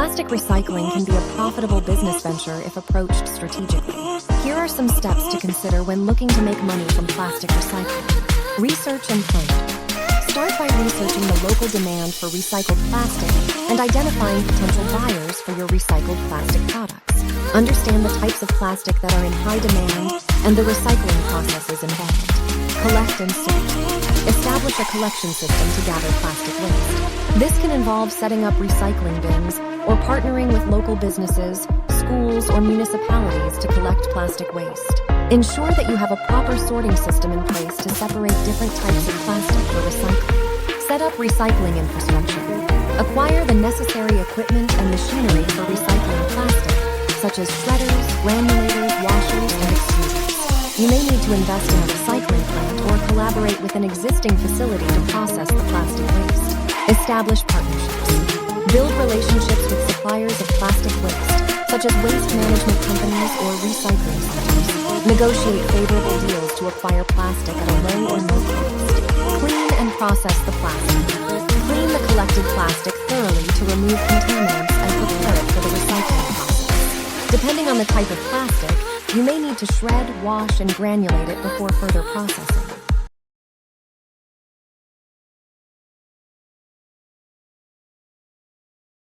Plastic recycling can be a profitable business venture if approached strategically. Here are some steps to consider when looking to make money from plastic recycling. Research and plan. Start by researching the local demand for recycled plastic and identifying potential buyers for your recycled plastic products. Understand the types of plastic that are in high demand and the recycling processes involved. Collect and sort. Establish a collection system to gather plastic waste. This can involve setting up recycling bins or partnering with local businesses, schools, or municipalities to collect plastic waste. Ensure that you have a proper sorting system in place to separate different types of plastic for recycling. Set up recycling infrastructure. Acquire the necessary equipment and machinery for recycling plastic, such as shredders, granulators, washers, and extruders. You may need to invest in a recycling plant or collaborate with an existing facility to process the plastic waste. Establish partnerships. Build relationships with suppliers of plastic waste, such as waste management companies or recycling centers. Negotiate favorable deals to acquire plastic at a low or no cost. Clean and process the plastic. Clean the collected plastic thoroughly to remove contaminants and prepare it for the recycling process. Depending on the type of plastic, you may need to shred, wash, and granulate it before further processing.